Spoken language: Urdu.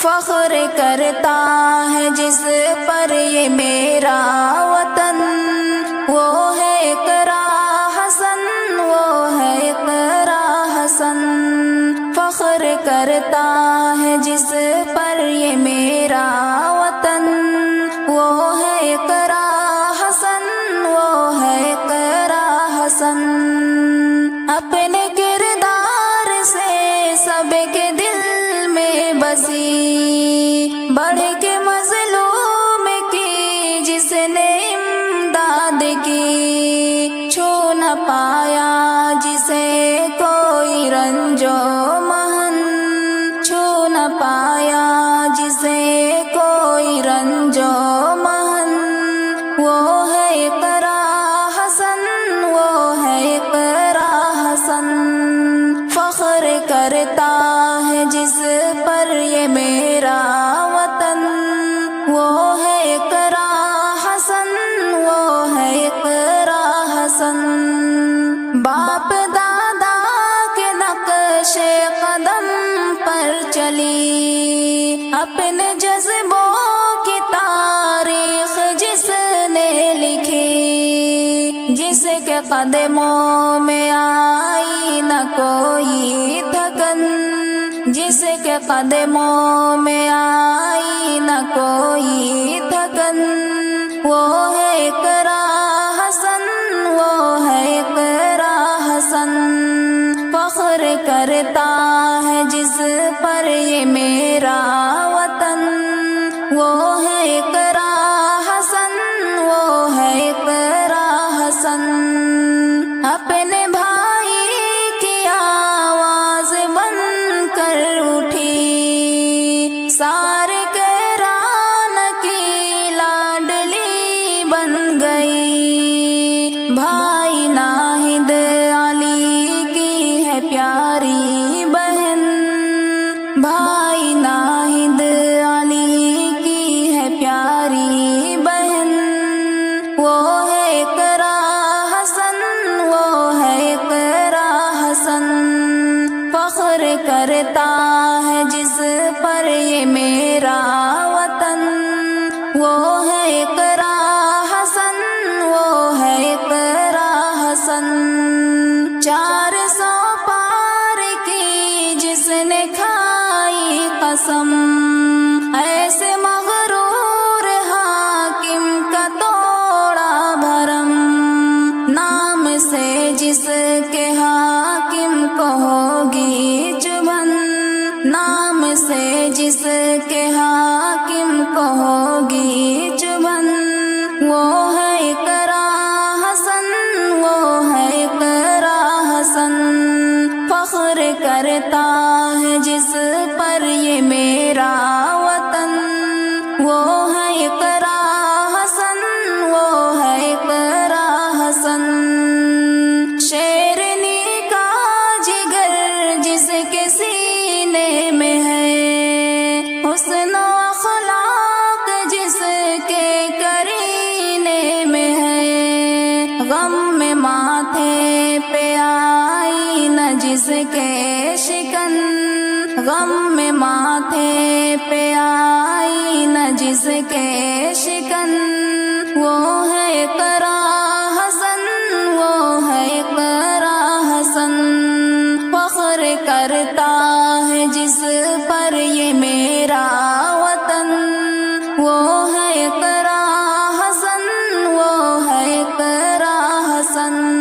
فخر کرتا ہے جس پر یہ میرا وطن، وہ ہے اقرا حسن، وہ ہے اقرا حسن۔ فخر کرتا ہے جس پر یہ میرا وطن، وہ ہے اقرا حسن، وہ ہے اقرا حسن۔ اپنے کردار سے سب کے دل میں بسی، بڑھ کے مظلوم کی جس نے امداد کی، چھو نہ پایا جسے کوئی رنج و محن، چھو نہ پایا جسے کوئی رنج و محن۔ وہ ہے اقرا حسن، وہ ہے اقرا حسن۔ فخر کرتا ہے جس پر یہ میرا وطن، وہ ہے اقرا حسن، وہ ہے اقرا حسن۔ باپ دادا کے نقش قدم پر چلی، اپنے جذبوں کی تاریخ جس نے لکھی، جس کے قدموں میں آئی نہ کوئی تھکن، جس کے قدموں میں آئی نہ کوئی تھکن۔ وہ ہے اقرا حسن، وہ ہے اقرا حسن۔ فخر کرتا ہے جس پر یہ میرا وطن، وہ ہے اقرا حسن، وہ ہے اقرا حسن۔ اپنے بھائی کی آواز بن کر اٹھی، سارے کیران کی لاڈلی بن گئی۔ بھائی ناہید علی کی ہے پیاری بہن، بھائی ناہید علی کی ہے پیاری بہن۔ وہ ہے اقرا حسن، وہ ہے اقرا حسن۔ فخر کرتا ہے جس پر یہ میرا وطن، وہ ہے اقرا حسن، وہ ہے اقرا حسن۔ 400 پار کی جس نے کھائی قسم، ایسے مغرور حاکم کا توڑا بھرم، نام سے جس کے حاکم کو ہوگی چبھن، نام سے جس کے حاکم کو ہوگی چبھن۔ وہ ہے اقرا حسن، وہ ہے اقرا حسن۔ فخر کرتا ہے جس پر یہ میرا وطن، وہ ہے اقرا حسن، وہ ہے اقرا حسن۔ شیرنی کا جگر جس کے سینے میں ہے، حسن و اخلاق جس کے کرینے میں ہے، غم میں ماتھے پہ آئی نہ جس کے شکن، غم میں ماتھے پہ آئی نہ جس کے شکن۔ وہ ہے اقرا حسن، وہ ہے اقرا حسن۔ فخر کرتا ہے جس پر یہ میرا وطن، وہ ہے اقرا حسن، وہ ہے اقرا حسن۔